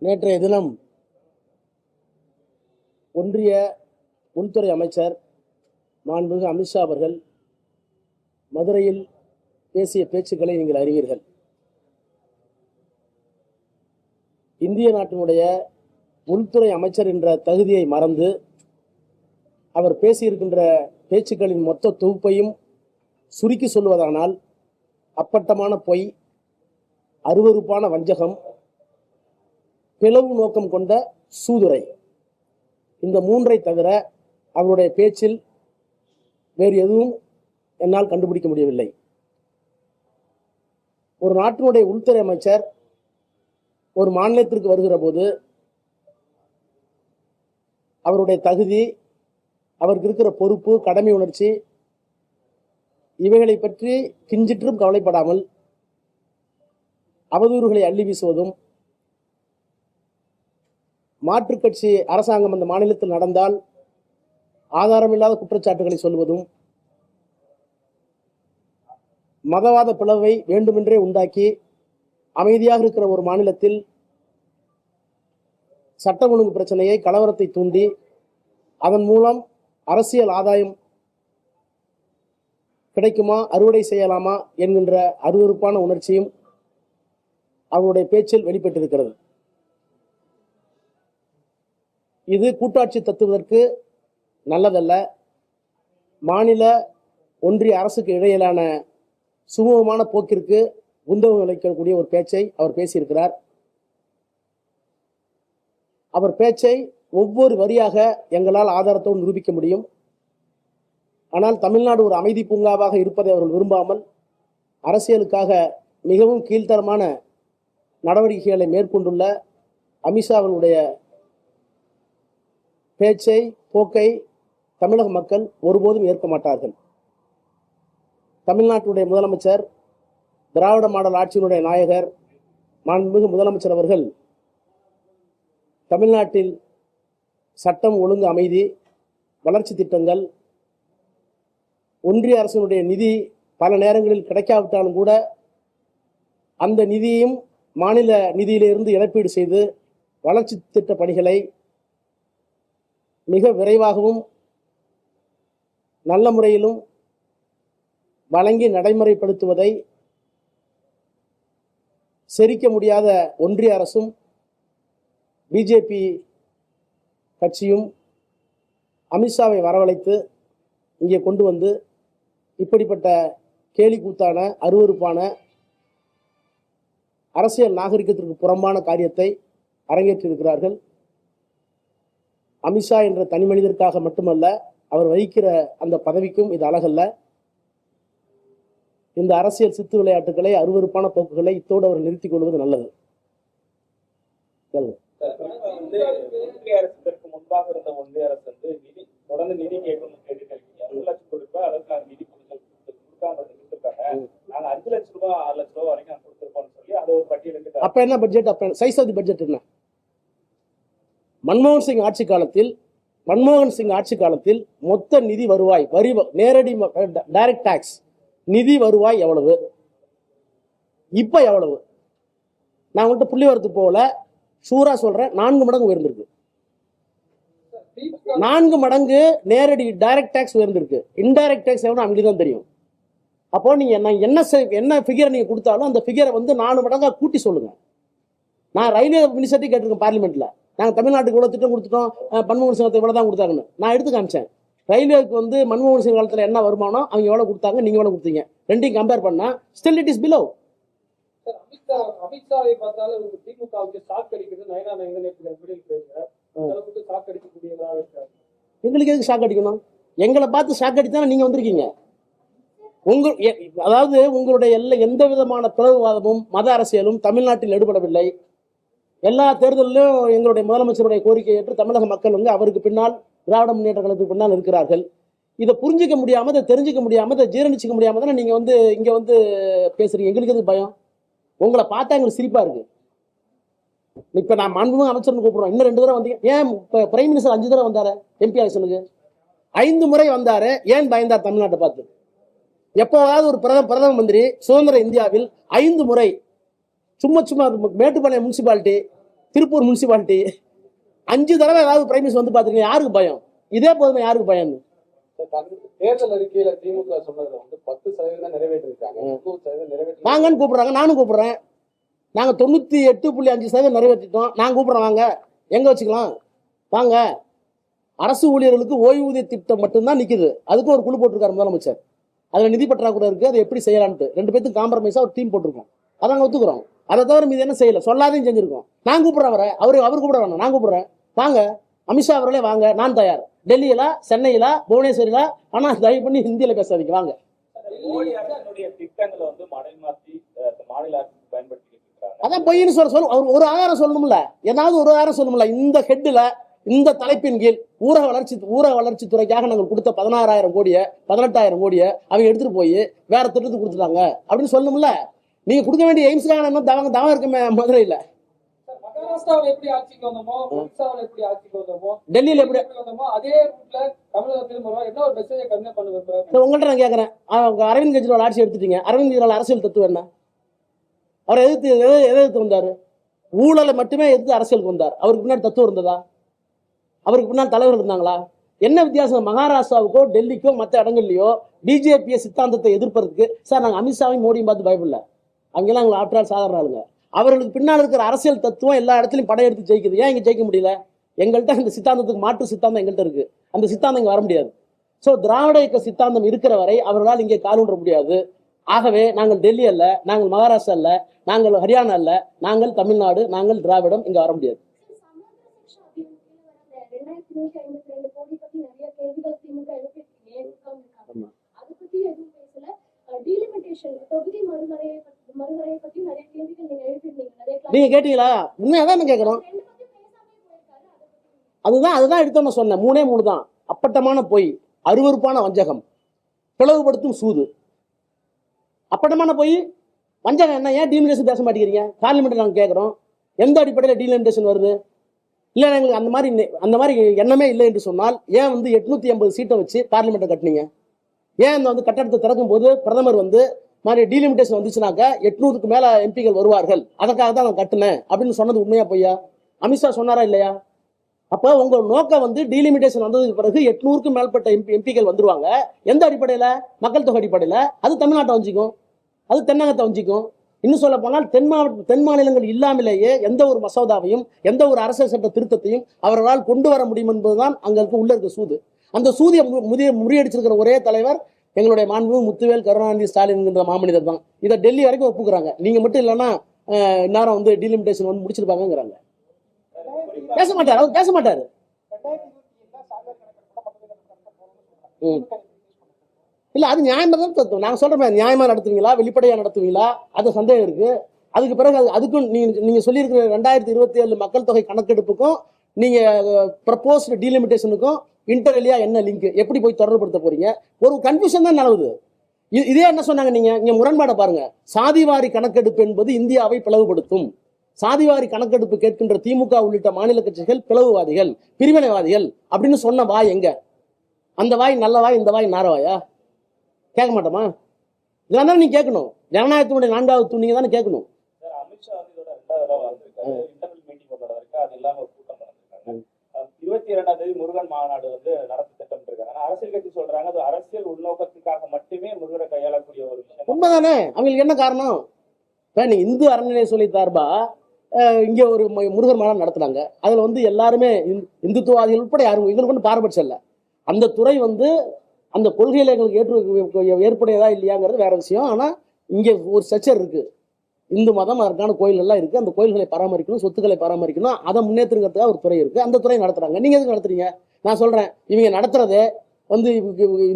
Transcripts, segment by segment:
நேற்றைய தினம் ஒன்றிய உள்துறை அமைச்சர் மாண்புமிகு அமித்ஷா அவர்கள் மதுரையில் பேசிய பேச்சுக்களை நீங்கள் அறிவீர்கள். இந்திய நாட்டினுடைய உள்துறை அமைச்சர் என்ற தகுதியை மறந்து அவர் பேசியிருக்கின்ற பேச்சுக்களின் மொத்த தொகுப்பையும் சுருக்கி சொல்வதானால் அப்பட்டமான பொய், அருவருப்பான வஞ்சகம், பிளவு நோக்கம் கொண்ட சூதுரை, இந்த மூன்றை தவிர அவருடைய பேச்சில் வேறு எதுவும் என்னால் கண்டுபிடிக்க முடியவில்லை. ஒரு நாட்டினுடைய உள்துறை அமைச்சர் ஒரு மாநிலத்திற்கு வருகிற போது அவருடைய தகுதி, அவருக்கு இருக்கிற பொறுப்பு, கடமை உணர்ச்சி இவைகளை பற்றி கிஞ்சிற்றும் கவலைப்படாமல் அவதூறுகளை அள்ளி வீசுவதும், மாற்றுக் கட்சி அரசாங்கம் அந்த மாநிலத்தில் நடந்தால் ஆதாரமில்லாத குற்றச்சாட்டுகளை சொல்வதும், மதவாத பிளவை வேண்டுமென்றே உண்டாக்கி அமைதியாக இருக்கிற ஒரு மாநிலத்தில் சட்ட ஒழுங்கு பிரச்சனையை, கலவரத்தை தூண்டி அதன் மூலம் அரசியல் ஆதாயம் கிடைக்குமா, அறுவடை செய்யலாமா என்கின்ற அருவருப்பான உணர்ச்சியும் அவருடைய பேச்சில் வெளிப்பட்டிருக்கிறது. இது கூட்டாட்சி தத்துவதற்கு நல்லதல்ல. மாநில ஒன்றிய அரசுக்கு இடையிலான சுமூகமான போக்கிற்கு உந்தகம் அளிக்கக்கூடிய ஒரு பேச்சை அவர் பேசியிருக்கிறார். அவர் பேச்சை ஒவ்வொரு வரியாக எங்களால் ஆதாரத்தோடு நிரூபிக்க முடியும். ஆனால் தமிழ்நாடு ஒரு அமைதி பூங்காவாக இருப்பதை அவர்கள் விரும்பாமல் அரசியலுக்காக மிகவும் கீழ்த்தரமான நடவடிக்கைகளை மேற்கொண்டுள்ள அமித்ஷா அவர்களுடைய பேச்சை, போக்கை தமிழக மக்கள் ஒருபோதும் ஏற்க மாட்டார்கள். தமிழ்நாட்டுடைய முதலமைச்சர், திராவிட மாடல் ஆட்சியினுடைய நாயகர் மாண்புமிகு முதலமைச்சர் அவர்கள் தமிழ்நாட்டில் சட்டம் ஒழுங்கு, அமைதி, வளர்ச்சி திட்டங்கள், ஒன்றிய அரசினுடைய நிதி பல நேரங்களில் கிடைக்காவிட்டாலும் கூட அந்த நிதியையும் மாநில நிதியிலிருந்து இழப்பீடு செய்து வளர்ச்சி திட்ட பணிகளை மிக விரைவாகவும் நல்ல முறையிலும் வழங்கி நடைமுறைப்படுத்துவதை செரிக்க முடியாத ஒன்றிய அரசும் பிஜேபி கட்சியும் அமித்ஷாவை வரவழைத்து இங்கே கொண்டு வந்து இப்படிப்பட்ட கேலி கூத்தான, அருவருப்பான, அரசியல் நாகரிகத்திற்கு புறம்பான காரியத்தை அரங்கேற்றிருக்கிறார்கள். அமித்ஷா என்ற தனி மனிதருக்காக மட்டுமல்ல, அவர் வகிக்கிற அந்த பதவிக்கும் இது அழகல்ல. இந்த அரசியல் சித்து விளையாட்டுகளை, அருவருப்பான போக்குகளை இத்தோடு அவர் நிறுத்திக் கொள்வது நல்லது. ஒன்றிய அரசுக்கு முன்பாக இருந்த ஒன்றிய அரசு வந்து நிதி தொடர்ந்து நிதி கேட்கணும் கேட்டுட்டு 1 லட்சம் கோடி ரூபாய் அதற்கு நாங்கள் நிதி கொடுக்காம இருக்காங்க. நாங்க 5 லட்சம் ரூபாய் 6 லட்சம் ரூபாய் வரைக்கும் நாங்கள் கொடுத்துருக்கோம்னு சொல்லி அதை ஒரு பட்டியலுக்கு. அப்ப என்ன பட்ஜெட்? அப்ப சைஸ் ஆஃப் தி பட்ஜெட் என்ன? மன்மோகன் சிங் ஆட்சி காலத்தில் மொத்த நிதி வருவாய், வரி, நேரடி டைரக்ட் டாக்ஸ் நிதி வருவாய் எவ்வளவு? இப்ப எவ்வளவு? நான் உங்கள்கிட்ட புள்ளி வரத்து போல சூரா சொல்றேன், 4 மடங்கு உயர்ந்திருக்கு. 4 மடங்கு நேரடி டைரக்ட் டாக்ஸ் உயர்ந்திருக்கு. இன்டைரக்ட் டாக்ஸ் எவ்வளவு அங்கேதான் தெரியும். அப்போ நீங்க என்ன ஃபிகர் நீங்க கொடுத்தாலும் அந்த ஃபிகரை வந்து 4 மடங்கா கூட்டி சொல்லுங்க. நான் ரயில்வே மினிஸ்டர்ட்டி கேட்டிருக்கேன் பார்லிமெண்ட்ல. நாங்கள் தமிழ்நாட்டுக்கு இவ்வளோ திட்டம் கொடுத்துட்டோம், மன்மோகன் சிங்கத்தை இவ்வளோ தான் கொடுத்தாங்கன்னு நான் எடுத்து காமிச்சேன். ரயில்வேக்கு வந்து மன்மோகன் சிங் காலத்தில் என்ன வருமானம், அவங்க எவ்வளோ கொடுத்தாங்க, நீங்கள் எவ்வளோ கொடுத்தீங்க, ரெண்டையும் கம்பேர் பண்ணா ஸ்டில் இட் இஸ் பிலோ. அமித்ஷாவை பார்த்தாலும் திமுகவுக்கு ஷாக் அடிக்கிறது. எங்களுக்கு எதுக்கு ஷாக் அடிக்கணும்? எங்களை பார்த்து ஷாக் அடித்தானே நீங்க வந்திருக்கீங்க. அதாவது உங்களுடைய எந்த விதமான பிளவுவாதமும் மத அரசியலும் தமிழ்நாட்டில் எடுபடவில்லை. எல்லா தேர்தலிலும் எங்களுடைய முதலமைச்சருடைய கோரிக்கை ஏற்று தமிழக மக்கள் வந்து அவருக்கு பின்னால், திராவிட முன்னேற்ற கழகத்துக்கு பின்னால் இருக்கிறார்கள். இதை புரிஞ்சிக்க முடியாம, இதை தெரிஞ்சிக்க முடியாம, இதை ஜீரணிச்சிக்க முடியாம தானே நீங்க வந்து இங்க வந்து பேசுறீங்க. எங்களுக்கு எதுக்கு பயம்? உங்களை பார்த்தா எங்களுக்கு சிரிப்பா இருக்கு. இப்ப நான் மாண்புமிகு அமைச்சர்னு கூப்பிடுறோம், இன்னும் 2 தடவை வந்தீங்க. ஏன் பிரைம் மினிஸ்டர் 5 தடவை வந்தாரு எம்பி எலெக்ஷனுக்கு? 5 முறை வந்தாரு. ஏன் பயந்தார் தமிழ்நாட்டை பார்த்து? எப்போவாவது ஒரு பிரதம மந்திரி சுதந்திர இந்தியாவில் 5 முறை சும்மா மேட்டுப்பாளையம் முனிசிபாலிட்டி திருப்பூர் முனிசிபாலிட்டி 5 தடவை ஏதாவது பிரைம் மினிஸ்டர் வந்து பார்த்துருக்கீங்க. யாருக்கு பயம்? இதே போதுமே, யாருக்கு பயம்னு? தேர்தல் அறிக்கையில திமுக சொன்னதுல வந்து 10% நிறைவேற்றிருக்காங்க, 90% நிறைவேற்றி வாங்கன்னு கூப்பிடுறாங்க, நானும் கூப்பிடுறேன். நாங்கள் 98.5% நிறைவேற்றிட்டோம். நான் கூப்பிடுறேன், வாங்க, எங்க வச்சுக்கலாம், வாங்க. அரசு ஊழியர்களுக்கு ஓய்வூதிய திட்டம் மட்டும்தான் நிக்குது. அதுக்கு ஒரு குழு போட்டிருக்காரு முதலமைச்சர். அதுல நிதி பற்றாக்குறை இருக்கு, அதை எப்படி செய்யலான்ட்டு 2 பேத்துக்கு காம்ப்ரமைஸா ஒரு டீம் போட்டிருக்கோம். அதை நாங்கள் ஒத்துக்கிறோம். அதை தவிர மீது என்ன செய்யல, சொல்லாதையும் செஞ்சிருக்கோம். நான் கூப்பிடுறேன் அவரை, அவர் கூப்பிட வேணாம், நான் கூப்பிடுறேன், வாங்க. அமித்ஷா அவர்களே வாங்க, நான் தயார். டெல்லியில, சென்னையில, புவனேஸ்வரியில, ஆனா தயவு பண்ணி ஹிந்தியில பேசாதீங்க, வாங்க. மோடி அரசுடைய திட்டங்களை வந்து மடைமாற்றி மாநில அரசு பயன்படுத்திக்கிட்டு இருக்காங்க. அதான் பொய்ன்னு சொல்ல அவர் ஒரு ஆதாரம் சொல்லணும்ல, ஏதாவது ஒரு ஆதாரம் சொல்லணும்ல. இந்த ஹெட்ல, இந்த தலைப்பின் கீழ் ஊரக வளர்ச்சி துறைக்காக நாங்கள் கொடுத்த 16,000 கோடியை 18,000 கோடியை அவங்க எடுத்துட்டு போய் வேற திட்டத்துக்கு கொடுத்துட்டாங்க அப்படின்னு சொல்லணும்ல. நீங்க கொடுக்க வேண்டிய எய்ம்ஸ்க்கான என்ன தவம் இருக்குமே மதுரையில. மகாராஷ்டிராவில் எப்படி ஆட்சிக்கு வந்தோமோ, ஒடிசாவில் எப்படி ஆட்சிக்கு வந்தோமோ, டெல்லியில எப்படி வந்தோமோ, அதே ரூட்ல தமிழகத்திலும் வரும். என்ன ஒரு மெசேஜை கன்வே பண்ணுவேன் உங்கள்கிட்ட நான் கேட்கறேன். அரவிந்த் கெஜ்ரிவால் ஆட்சி எடுத்துட்டீங்க. அரவிந்த் கெஜ்ரிவால் அரசியல் தத்துவம் என்ன? அவர் எதிர்த்து வந்தாரு? ஊழலை மட்டுமே எதிர்த்து அரசியலுக்கு வந்தார். அவருக்கு பின்னாடி தத்துவம் இருந்ததா? அவருக்கு பின்னால் தலைவர்கள் இருந்தாங்களா? என்ன வித்தியாசம்? மகாராஷ்டிராவுக்கோ டெல்லிக்கோ மற்ற இடங்கள்லயோ பிஜேபி சித்தாந்தத்தை எதிர்ப்பதற்கு சார் நாங்கள் அமித்ஷாவையும் மோடியும் பார்த்து பயப்படல. அவங்கெல்லாம் எங்களை ஆற்றால் சாதாரண ஆளுங்க. அவர்களுக்கு பின்னால் இருக்கிற அரசியல் தத்துவம் எல்லா இடத்துலையும் படையெடுத்து ஜெயிக்குது. ஏன் இங்கே ஜெயிக்க முடியல? எங்கள்கிட்ட அந்த சித்தாந்தத்துக்கு மாற்று சித்தாந்தம் எங்கள்கிட்ட இருக்கு. அந்த சித்தாந்தம் இங்கே வர முடியாது. ஸோ திராவிட இயக்க சித்தாந்தம் இருக்கிற வரை அவர்களால் இங்கே காலூன்ற முடியாது. ஆகவே நாங்கள் டெல்லி அல்ல, நாங்கள் மகாராஷ்டிரா அல்ல, நாங்கள் ஹரியானா அல்ல, நாங்கள் தமிழ்நாடு, நாங்கள் திராவிடம், இங்கே வர முடியாது. நீங்க கேட்டீங்களா? உண்மையாதான் கேட்கிறோம். அதுதான் எடுத்தோன்னு சொன்னேன். 3 தான். அப்பட்டமான பொய், அருவருப்பான வஞ்சகம், பிளவுபடுத்தும் சூது. அப்பட்டமான பொய், வஞ்சகம். என்ன? ஏன் டீலிமிட்டேஷன் பேச மாட்டேங்கிறீங்க? பார்லிமெண்ட்ல நாங்கள் கேட்கிறோம். எந்த அடிப்படையில் டீலிமிட்டேஷன் வருது? இல்லை, எங்களுக்கு அந்த மாதிரி எண்ணமே இல்லை என்று சொன்னால் ஏன் 880 சீட்டை வச்சு பார்லிமெண்ட்டை கட்டினீங்க? ஏன் இந்த கட்டடத்தை திறக்கும் போது பிரதமர் மாதிரி டீலிமிட்டேஷன் வந்துச்சுனாக்கா 800க்கு மேல எம்பிகள் வருவார்கள், அதற்காக தான் நான் கட்டினேன் அப்படின்னு சொன்னது உண்மையா பொய்யா? அமித்ஷா சொன்னாரா இல்லையா? அப்போ உங்க நோக்கம் டீலிமிட்டேஷன் வந்ததுக்கு பிறகு 800க்கும் மேற்பட்ட எம்பிகள் வந்துருவாங்க. எந்த அடிப்படையில? மக்கள் தொகை அடிப்படையில. அது தமிழ்நாட்டை வஞ்சிக்கும், அது தென்னகத்தை வஞ்சிக்கும். இன்னும் சொல்ல போனால் தென் மாநிலங்கள் இல்லாமலேயே எந்த ஒரு மசோதாவையும் எந்த ஒரு அரசியல் சட்ட திருத்தத்தையும் அவர்களால் கொண்டு வர முடியும் என்பதுதான் அங்களுக்கு உள்ள இருக்க சூது. அந்த சூதியை முறியடிச்சிருக்கிற ஒரே தலைவர் எங்களுடைய மாண்பு முத்துவேல் கருணாநிதி ஸ்டாலின் என்கிற மாமனிதர் தான். இதை டெல்லி வரைக்கும் ஒப்புக்கிறாங்க. நீங்க மட்டும் இல்லைன்னா நேரம் டீலிமிட்டேஷன் முடிச்சிருப்பாங்கிறாங்க. பேச மாட்டாரு, அவர் பேச மாட்டாரு. இல்ல, அது நியாயமா தான் தத்துவம். நாங்க சொல்றோம், நியாயமா நடத்துவீங்களா, வெளிப்படையா நடத்துவீங்களா, அது சந்தேகம் இருக்கு. அதுக்கு பிறகு அதுக்கும் நீங்க சொல்லியிருக்கிற 2027 மக்கள் தொகை கணக்கெடுப்புக்கும் நீங்க ப்ரப்போஸ்ட் டீலிமிட்டேஷனுக்கும் இன்டர்லியா என்ன லிங்க், எப்படி போய் தொடர்புபடுத்த போறீங்க? ஒரு கன்ஃபியூஷன் தான் நிலவுது. இதே என்ன சொன்னாங்க, நீங்க முரண்பாடை பாருங்க. சாதிவாரி கணக்கெடுப்பு என்பது இந்தியாவை பிளவுபடுத்தும். சாதிவாரி கணக்கெடுப்பு கேட்கின்ற திமுக உள்ளிட்ட மாநில கட்சிகள் பிளவுவாதிகள், பிரிவினைவாதிகள் அப்படின்னு சொன்ன வாய் எங்க? அந்த வாய் நல்ல வாய், இந்த வாய் நாரவாயா? கேட்க மாட்டோமா? இதெல்லாம் தானே நீ கேட்கணும். ஜனநாயகத்தினுடைய 4வது தூணிங்க தானே கேட்கணும். அமித்ஷா இதோட 2வது தடவை வந்திருக்காரு. இன்டர்னல் மீட்டிங் ஒன்று இருக்கு, அது இல்லாம ஒரு கூட்டம் நடந்திருக்காங்க. 22ஆம் தேதி முருகன் மாநாடு நடத்த திட்டம் இருக்காங்க. ஆனா அரசியல் கட்சி சொல்றாங்க அது அரசியல் உள்நோக்கத்துக்காக மட்டுமே முருகனை கையாளக்கூடிய ஒரு விஷயம். உண்மைதானே? அவங்களுக்கு என்ன காரணம்? நீங்க இந்து அறநிலைய சொல்லி சார்பா இங்க ஒரு முருகன் மாநாடு நடத்துனாங்க. அதுல எல்லாருமே இந்துத்துவாதிகள் உட்பட யாரும் எங்களுக்கு ஒன்றும் பாரபட்சம் இல்லை. அந்த துறை அந்த கொள்கையில எங்களுக்கு ஏற்புடையதா இல்லையாங்கிறது வேற விஷயம். ஆனா இங்க ஒரு ஸ்ட்ரக்சர் இருக்கு. இந்து மதம், அதற்கான கோயில் எல்லாம் இருக்கு. அந்த கோயில்களை பராமரிக்கணும், சொத்துக்களை பராமரிக்கணும், அதை முன்னேற்றுங்கிறதுக்காக ஒரு துறை இருக்கு. அந்த துறை நடத்துறாங்க. நீங்க எதுக்கு நடத்துறீங்க? நான் சொல்றேன், இவங்க நடத்துறதே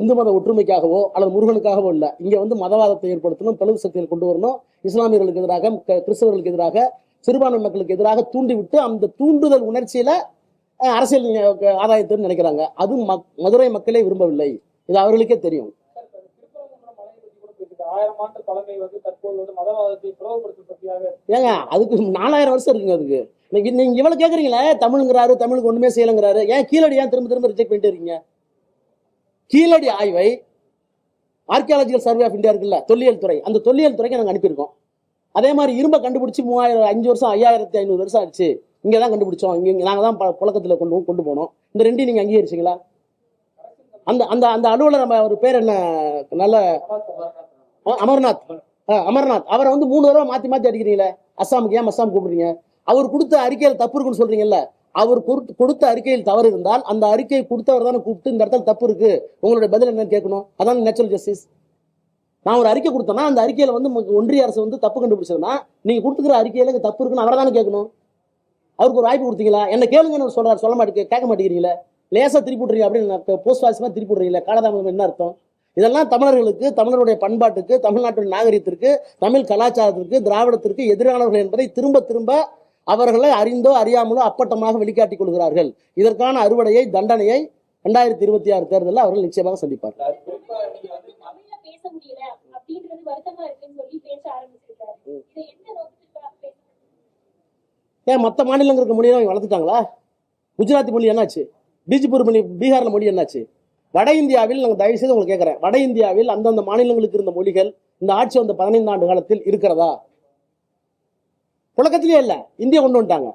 இந்து மத ஒற்றுமைக்காகவோ அல்லது முருகனுக்காகவோ இல்லை. இங்க மதவாதத்தை ஏற்படுத்தணும், பிளவு சக்தியை கொண்டு வரணும், இஸ்லாமியர்களுக்கு எதிராக, கிறிஸ்தவர்களுக்கு எதிராக, சிறுபான்மை மக்களுக்கு எதிராக தூண்டிவிட்டு அந்த தூண்டுதல் உணர்ச்சியில அரசியல் ஆதாயத்தை நினைக்கிறாங்க. அது மதுரை மக்களே விரும்பவில்லை. இது அவர்களுக்கே தெரியும். 1000 ஆண்டு பழமை தற்போது மதவாதத்தை பிளவுபடுத்தும் சக்தியாக. ஏங்க, அதுக்கு 4000 வருஷம் இருக்குங்க. அதுக்கு நீங்க இவ்வளவு கேக்குறீங்களே, தமிழுங்கிறாரு, தமிழுக்கு ஒண்ணுமே செய்யலங்கிறாரு. ஏன் கீழடி திரும்ப ரிஜெக்ட் பண்ணிட்டு இருக்கீங்க? கீழடி ஆய்வை ஆர்கியாலஜிக்கல் சர்வே ஆஃப் இந்தியா இருக்குல்ல, தொல்லியல் துறை, அந்த தொல்லியல் துறைக்கு நாங்கள் அனுப்பியிருக்கோம். அதே மாதிரி இரும்பை கண்டுபிடிச்சி 5 வருஷம் 5500 வருஷம் ஆயிடுச்சு. இங்கே தான் கண்டுபிடிச்சோம், இங்கே நாங்கள் தான் புழக்கத்தில் கொண்டு போனோம். இந்த ரெண்டையும் நீங்கள் அங்கீகரிச்சிங்களா? அந்த அந்த அந்த அலுவலர் நம்ம அவர் பேர் என்ன, நல்ல அமர்நாத். அமர்நாத் அவரை வந்து 3 தடவை மாற்றி மாற்றி அடிக்கிறீங்களே. அஸ்ஸாமுக்கு ஏன் அஸ்ஸாம் கூப்பிடுறீங்க? அவர் கொடுத்த அறிக்கையில் தப்பு இருக்குன்னு சொல்றீங்கல்ல. அவர் கொடுத்த அறிக்கையில் தவறு இருந்தால் அந்த அறிக்கையை கொடுத்தவர் தானே கூப்பிட்டு இந்த இடத்துல தப்பு இருக்கு, உங்களுடைய பதில் என்னன்னு கேட்கணும். அதான் நேச்சுரல் ஜஸ்டிஸ். நான் ஒரு அறிக்கை கொடுத்தேன்னா அந்த அறிக்கையில வந்து ஒன்றிய அரசு வந்து தப்பு கண்டுபிடிச்சதுன்னா நீங்க கொடுத்துக்கிற அறிக்கையில தப்பு இருக்குன்னு அவரை தானே கேட்கணும். அவருக்கு ஒரு வாய்ப்பு கொடுத்தீங்களா? என்ன கேளுங்கன்னு சொல்றாரு, சொல்ல மாட்டேங்க, கேட்க மாட்டேங்கிறீங்களா? லேசா திருப்பி விட்றீங்க அப்படின்னு போஸ்ட் வாசிமா திருப்பி விட்றீங்களா? காலதாமதம் என்ன அர்த்தம்? இதெல்லாம் தமிழர்களுக்கு, தமிழருடைய பண்பாட்டுக்கு, தமிழ்நாட்டின் நாகரிகத்திற்கு, தமிழ் கலாச்சாரத்திற்கு, திராவிடத்திற்கு எதிரானவர்கள் என்பதை திரும்ப திரும்ப அவர்களை அறிந்தோ அறியாமலோ அப்பட்டமாக வெளிக்காட்டிக் கொள்கிறார்கள். இதற்கான அறுவடையை, தண்டனையை 2026 தேர்தலில் அவர்கள் நிச்சயமாக சந்திப்பார். ஏன் மற்ற மாநிலங்களுக்கு மொழியை வளர்த்துட்டாங்களா? குஜராத்தி மொழி என்னாச்சு? பீஜப்பூர் மொழி, பீகார்ல மொழி என்னாச்சு? வட இந்தியாவில் நாங்கள் தயவு செய்து உங்களுக்கு கேட்கிறேன், வட இந்தியாவில் அந்தந்த மாநிலங்களுக்கு இருந்த மொழிகள் இந்த ஆட்சி வந்த 15 ஆண்டு காலத்தில் இருக்கிறதா? புழக்கத்திலே இல்லை. இந்தியா கொண்டு வந்துட்டாங்க.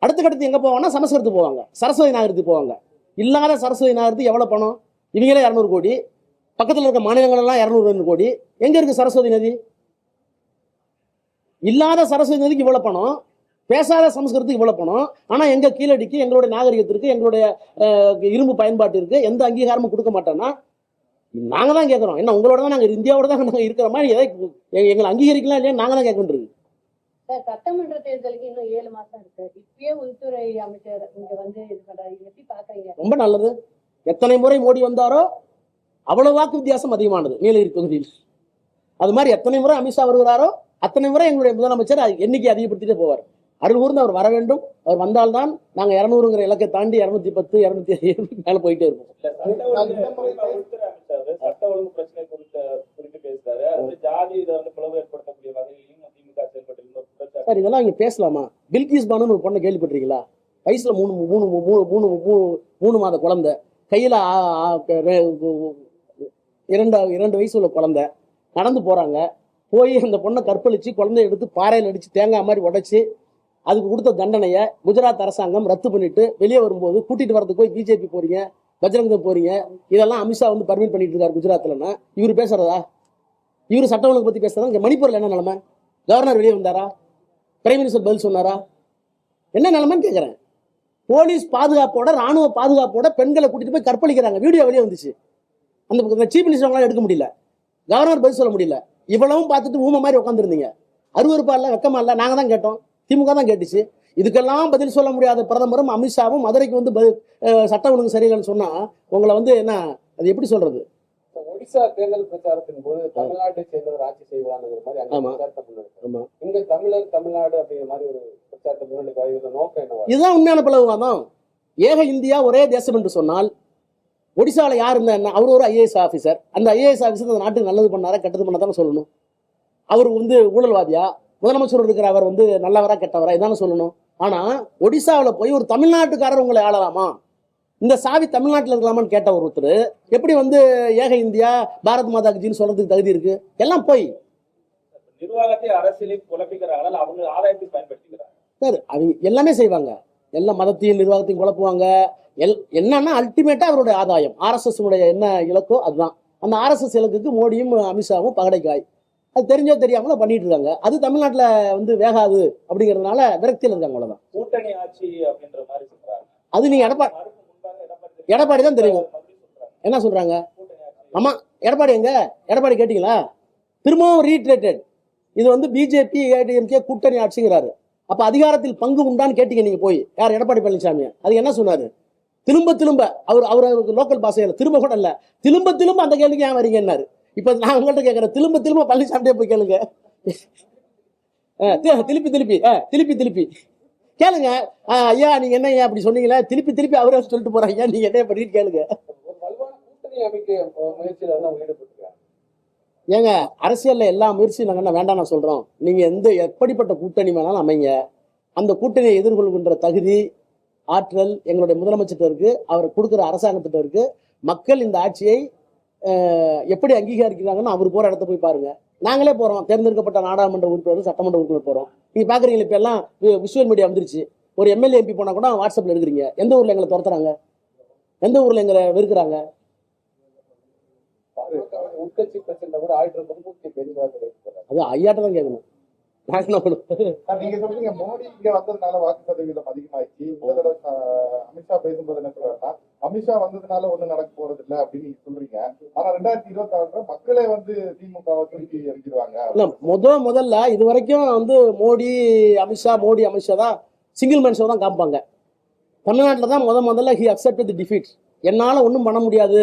அடுத்த கட்டத்து எங்க போவாங்கன்னா சமஸ்கிருதத்துக்கு போவாங்க, சரஸ்வதி நாகரத்துக்கு போவாங்க. இல்லாத சரஸ்வதி நாகரத்துக்கு எவ்வளவு பணம்? இவங்களே 200 கோடி, பக்கத்தில் இருக்க மாநிலங்கள் எல்லாம் 200 கோடி. எங்க இருக்கு சரஸ்வதி நதி? இல்லாத சரஸ்வதி நதிக்கு இவ்வளவு பணம், பேசாத சமஸ்கிருதத்துக்கு இவ்வளவு பணம். ஆனா எங்க கீழடிக்கு, எங்களுடைய நாகரிகத்திற்கு, எங்களுடைய இரும்பு பயன்பாட்டிற்கு எந்த அங்கீகாரமும் கொடுக்க மாட்டோம்னா நாங்க தான் கேட்கிறோம். என்ன உங்களோட தான் நாங்க இந்தியாவோட தான் நாங்க இருக்கிற மாதிரி எங்களை அங்கீகரிக்கலாம் இல்லையா நாங்க தான் கேட்கின்றது. சட்டமன்ற தேர்தலுக்கு இன்னும் 7 மாசம் இருக்கு. இப்பயே உள்துறை அமைச்சர் இங்க வந்து இது பண்றாரு, எப்படி பாக்குறீங்க? ரொம்ப நல்லது. எத்தனை முறை மோடி வந்தாரோ அவ்வளவு வாக்கு வித்தியாசம் அதிகமானது நீலகிரி தொகுதியில். அது மாதிரி எத்தனை முறை அமித்ஷா வருகிறாரோ அத்தனை முறை எங்களுடைய முதலமைச்சர் எண்ணிக்கை அதிகப்படுத்திட்டே போவார். அருள் கூர்ந்து அவர் வர வேண்டும். அவர் வந்தால்தான் நாங்க 200ங்கிற இலக்கை தாண்டி 210, 207 மேல போயிட்டே இருப்போம். சட்ட ஒழுங்கு பிரச்சனை குறித்து பேசுறாரு. அது ஜாதி இதை வந்து பிளவு ஏற்படுத்தக்கூடிய வகையிலும் திமுக செயல்பட்டு சார், இதெல்லாம் இங்க பேசலாமா? பில்கிஸ் பானுன்னு ஒரு பொண்ணை கேள்விப்பட்டிருக்கீங்களா? வயசுல 3 மாத குழந்தை, கையில 2 வயசு உள்ள குழந்தை நடந்து போறாங்க. போய் அந்த பொண்ணை கற்பழிச்சு குழந்தைய எடுத்து பாறையில் அடிச்சு தேங்காய் மாதிரி உடைச்சு அதுக்கு கொடுத்த தண்டனையை குஜராத் அரசாங்கம் ரத்து பண்ணிட்டு வெளியே வரும்போது கூட்டிட்டு வரதுக்கு போய் பிஜேபி போறீங்க, பஜ்ரங் போறீங்க, இதெல்லாம் அமித்ஷா வந்து பர்மிட் பண்ணிட்டு இருக்காரு குஜராத்லன்னா இவர் பேசுறதா? இவர் சட்ட ஒழுங்கு பத்தி பேசுறதா? இங்க மணிப்பூர்ல என்ன நிலைமை? கவர்னர் வெளியே வந்தாரா? பிரைம் மினிஸ்டர் பதில் சொன்னாரா? என்ன நிலைமைன்னு கேட்கிறேன். போலீஸ் பாதுகாப்போட, ராணுவ பாதுகாப்போட பெண்களை கூட்டிட்டு போய் கற்பழிக்கிறாங்க. வீடியோ வெளியே வந்துச்சு. அந்த சீஃப் மினிஸ்டர் அவங்களால எடுக்க முடியல, கவர்னர் பதில் சொல்ல முடியல. இவ்வளவும் பார்த்துட்டு ஊமை மாதிரி உட்காந்துருந்தீங்க. அருவருப்பா இல்ல, வெக்கமா இல்ல? நாங்க தான் கேட்டோம், திமுக தான் கேட்டுச்சு. இதுக்கெல்லாம் பதில் சொல்ல முடியாத பிரதமரும் அமித்ஷாவும் மதுரைக்கு வந்து சட்ட ஒழுங்கு சரியில்லைன்னு சொன்னா உங்களை வந்து என்ன, அது எப்படி சொல்றது? ஒடிசா தேர்தல் பிரச்சாரத்தின் போது தமிழ்நாட்டை சேர்ந்தவர் ஆட்சி செய்வாங்கிற மாதிரி இங்க தமிழ்நாடு அப்படிங்கிற மாதிரி ஒரு பிரச்சாரத்தை முன்னெடுக்க நோக்கம் என்ன? இதுதான் உண்மையான பிளவுவாதம். ஏக இந்தியா ஒரே தேசம் என்று சொன்னால் ஒடிசால யார் இருந்தா என்ன? அவர் ஒரு ஐஏஎஸ் ஆபீசர். அந்த ஐஏஎஸ் ஆபீசர் அந்த நாட்டுக்கு நல்லது பண்ணாரா கெட்டது பண்ணாதானே சொல்லணும். அவர் வந்து ஊழல்வாதியா, முதலமைச்சர் இருக்கிற அவர் வந்து நல்லவரா கெட்டவரா இதானே சொல்லணும். ஆனா ஒடிசாவில் போய் ஒரு தமிழ்நாட்டுக்காரர் உங்களை ஆளலாமா, இந்த சாவி தமிழ்நாட்டில் இருக்கலாமான்னு கேட்ட ஒருத்தர் எப்படி வந்து ஏக இந்தியா பாரத் மாதா கட்சின்னு சொல்றதுக்கு தகுதி இருக்கு? எல்லாம் போய் நிர்வாகத்தை அரசியலையும் குழப்பிக்கிறாங்க, அவங்க ஆதாயத்தையும் பயன்படுத்திக்கிறாங்க. சார், அவங்க எல்லாமே செய்வாங்க. எல்லா மதத்தையும் நிர்வாகத்தையும் குழப்புவாங்க. என்னன்னா அல்டிமேட்டா அவருடைய ஆதாயம், RSS என்ன இலக்கோ அதுதான். அந்த RSS இலக்குக்கு மோடியும் அமித்ஷாவும் பகடைக்காய். அது தெரிஞ்சோ தெரியாமல பண்ணிட்டு இருக்காங்க. அது தமிழ்நாட்டுல வந்து வேகாது அப்படிங்கறதுனால விரக்தியில் இருக்காங்க. அவ்வளவுதான். கூட்டணி ஆட்சி அப்படின்ற மாதிரி சொல்றாங்க. அது நீங்க எடப்பாடி தான் தெரியும் என்ன சொல்றாங்க. ஆமா, எடப்பாடி எங்க? எடப்பாடி கேட்டீங்களா? திரும்பவும் ரீட்ரேட்டட். இது வந்து பிஜேபி ஏடிஎம்கே கூட்டணி ஆட்சிங்கிறாரு. அப்ப அதிகாரத்தில் பங்கு உண்டான்னு கேட்டீங்க நீங்க போய், யார்? எடப்பாடி பழனிசாமி. அது என்ன சொன்னாரு? திரும்ப அவருக்கு லோக்கல் பாஷையில திரும்ப கூட இல்ல, திரும்ப அந்த கேள்விக்கு ஏன் வரீங்கன்னாரு. இப்ப நான் உங்கள்கிட்ட கேட்கறேன், திரும்ப பழனிசாமியே போய் கேளுங்க. திருப்பி கேளுங்க. ஐயா நீங்க என்ன அப்படி சொன்னீங்களா? திருப்பி அவரே சொல்லிட்டு போறாங்க, நீங்க என்ன பண்ணிட்டு கேளுங்க. ஏங்க, அரசியல்ல எல்லா முயற்சியும் நாங்க என்ன வேண்டாம் நான் சொல்றோம். நீங்க எப்படிப்பட்ட கூட்டணி வேணாலும் அமைங்க, அந்த கூட்டணியை எதிர்கொள்கின்ற தகுதி, ஆற்றல் எங்களுடைய முதலமைச்சர்கிட்ட இருக்கு, அவர் கொடுக்குற அரசாங்கத்திட்ட இருக்கு. மக்கள் இந்த ஆட்சியை எப்படி அங்கீகரிக்கிறாங்கன்னு அவர் போற இடத்த போய் பாருங்க. நாங்களே போறோம், தேர்ந்தெடுக்கப்பட்ட நாடாளுமன்ற உறுப்பினர், சட்டமன்ற உறுப்பினர் போறோம். நீங்க பாக்குறீங்க, இப்ப எல்லாம் விஷுவல் மீடியா வந்துருச்சு. ஒரு எம்எல்ஏ எம்பி போனா கூட வாட்ஸ்அப்ல எடுக்கிறீங்க. எந்த ஊர்ல எங்களை துரத்துறாங்க? எந்த ஊர்ல எங்களை வெறுக்கிறாங்க? உட்கட்சி பிரச்சனை கூட ஆயிட்டு இருக்கும்போது பேச்சுவார்த்தை அது ஐயாட்ட தான் கேட்கணும். நான் என்ன பண்ணுவேன்? நீங்க சொல்றீங்க மோடி இங்க வந்ததுனால வாக்கு சதவீதம் அதிகமாயிடுச்சு. இந்த தடவை அமித்ஷா பேசும்போது என்ன சொல்றாருன்னா, அமித்ஷா வந்ததுனால ஒண்ணும் நடக்க போறது இல்லை அப்படின்னு நீங்க சொல்றீங்க. ஆனா 2026 மக்களே வந்து திமுகவை திருப்பி எரிஞ்சிருவாங்க. இல்ல முதல்ல இது வரைக்கும் வந்து மோடி அமித்ஷா தான் சிங்கிள் மேன் ஷோ தான் காமிப்பாங்க. தமிழ்நாட்டில் தான் முதல்ல ஹி அக்செப்டட் தி டிஃபீட். என்னால் ஒன்றும் பண்ண முடியாது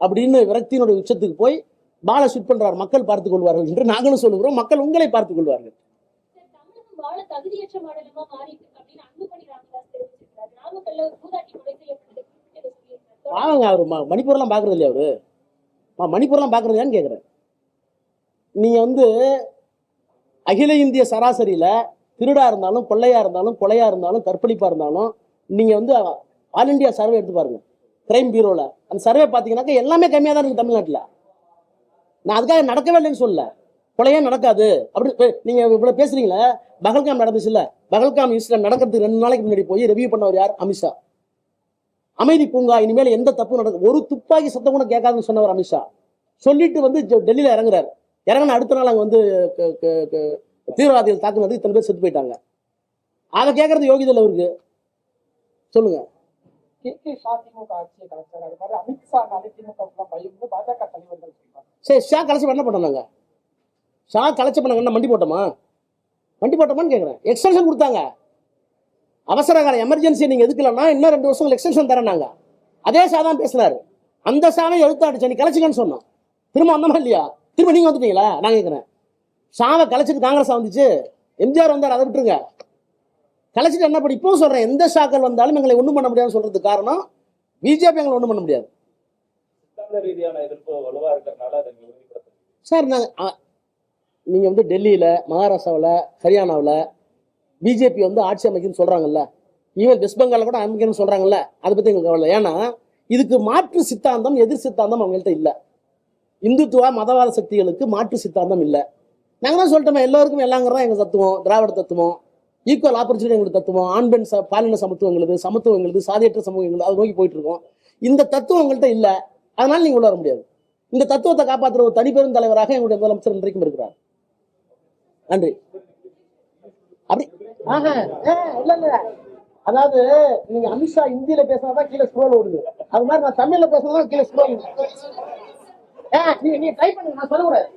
அப்படின்னு விரக்தியினுடைய உச்சத்துக்கு போய் பாலை ஷூட் பண்றாரு. மக்கள் பார்த்துக் கொள்வார்கள் என்று நாங்களும் சொல்லுகிறோம். மக்கள் உங்களை பார்த்துக் கொள்வார்கள். வாழ தகுதியற்ற மாநிலமா மாறிட்டு அப்படின்னு அன்புமணி ராமதாஸ் தெரிவிச்சிருக்காரு. நாமக்கல்ல ஒரு மூதாட்டி கொலை செய்யப்பட்டது. வாங்க, அவரு மணிப்பூர்லாம் பாக்குறது இல்லையா? அவரு மணிப்பூர்லாம் பாக்குறது ஏன்னு கேட்குறேன். நீங்க வந்து அகில இந்திய சராசரியில திருடா இருந்தாலும், கொள்ளையா இருந்தாலும், கொலையா இருந்தாலும், கற்பழிப்பா இருந்தாலும் நீங்க வந்து ஆல் இண்டியா சர்வே எடுத்து பாருங்க. கிரைம் பியூரோல அந்த சர்வே பார்த்தீங்கன்னாக்கா எல்லாமே கம்மியாக தான் இருக்கு தமிழ்நாட்டில். நான் அதுக்காக நடக்கவே இல்லைன்னு சொல்லல, கொலையே நடக்காது அப்படி நீங்க இவ்வளவு பேசுறீங்களே. பகல்காம் நடந்துச்சு இல்ல, பகல்காம் இன்சிடென்ட் நடக்கிறதுக்கு 2 நாளைக்கு முன்னாடி போய் ரிவ்யூ பண்ணவர் யார்? அமித்ஷா. அமைதி பூங்கா, இனிமேல் எந்த தப்பும் நடக்கும், ஒரு துப்பாக்கி சத்தம் கூட கேட்காதுன்னு சொன்னவர் அமித்ஷா. சொல்லிட்டு வந்து டெல்லியில இறங்குறாரு. இறங்கின அடுத்த நாள் அங்க வந்து தீவிரவாதிகள் தாக்குனது இத்தனை பேர் செத்து போயிட்டாங்க. அதை கேட்கறது யோகிதல் அவருக்கு. சொல்லுங்க. திமுக ஆட்சியை கலைச்சார். அது மாதிரி அமித்ஷா திமுக பையன் பாஜக தலைவர்கள் சரி, ஷா கலைச்சு என்ன பண்ணாங்க? ஷா கலைச்சு பண்ணாங்க என்ன மண்டி போட்டோமான்னு கேட்குறேன். எக்ஸ்டென்ஷன் கொடுத்தாங்க. அவசர கால எமர்ஜென்சி நீங்க எதுக்கலன்னா இன்னும் 2 வருஷம் எக்ஸ்டென்ஷன் தரேனாங்க. அதே ஷா தான் பேசினாரு. அந்த ஷாவை எழுத்தாடிச்சு நீ கலைச்சிக்கன்னு சொன்னோம். திரும்ப வந்தோமா இல்லையா? திரும்ப நீங்க வந்துட்டீங்களா? நான் கேட்குறேன். ஷாவை கலைச்சிட்டு காங்கிரஸ் வந்துச்சு, எம்ஜிஆர் வந்தார், அதை விட்டுருங்க. கலைச்சிட்டு என்ன பண்ணி இப்போ சொல்றேன், எந்த ஷாக்கள் வந்தாலும் எங்களை ஒன்றும் பண்ண முடியாதுன்னு சொல்றதுக்கு காரணம் பிஜேபி எங்களை ஒன்றும் பண்ண முடியாது. ரீதியான எதிர்ப்பு வலுவா இருக்கிறதுனால அதை உறுதிப்படுத்த சார். நீங்க வந்து டெல்லியில, மகாராஷ்டிராவில், ஹரியானாவில் பிஜேபி வந்து ஆட்சி அமைக்குன்னு சொல்றாங்கல்ல, ஈவன் வெஸ்ட் பெங்காலில் கூட அமைக்கணும்னு சொல்றாங்கல்ல, அதை பத்தி எங்களுக்கு கவலை. ஏன்னா இதுக்கு மாற்று சித்தாந்தம், எதிர் சித்தாந்தம் அவங்கள்ட்ட இல்லை. இந்துத்துவ மதவாத சக்திகளுக்கு மாற்று சித்தாந்தம் இல்லை. நாங்கள் தான் சொல்லிட்டோமே, எல்லோருக்கும் எல்லாங்கிறதா எங்கள் தத்துவம், திராவிட தத்துவம், ஈக்குவல் ஆப்பர்ச்சுனிட்டி எங்களுக்கு தத்துவம், ஆண் பெண் பாலின சமத்துவங்கிறது, சாதியற்ற சமூகங்கள், அதை நோக்கி போயிட்டு இருக்கோம். இந்த தத்துவம் உங்கள்கிட்ட இல்லை, அதனால நீங்க உள்ள வர முடியாது. இந்த தத்துவத்தை காப்பாற்றுற ஒரு தனிப்பெரும் தலைவராக எங்களுடைய முதலமைச்சர் இன்றைக்கும் இருக்கிறார். நன்றி. அப்படி இல்ல, அதாவது நீங்க அமித்ஷா ஹிந்தியில பேசினாதான் கீழே ஸ்க்ரோல் ஓடுது. அது மாதிரி நான் தமிழ்ல பேசினாதான் கீழே ஸ்க்ரோல். நீ ட்ரை பண்ணுங்க, நான் சொல்லக்கூடாது.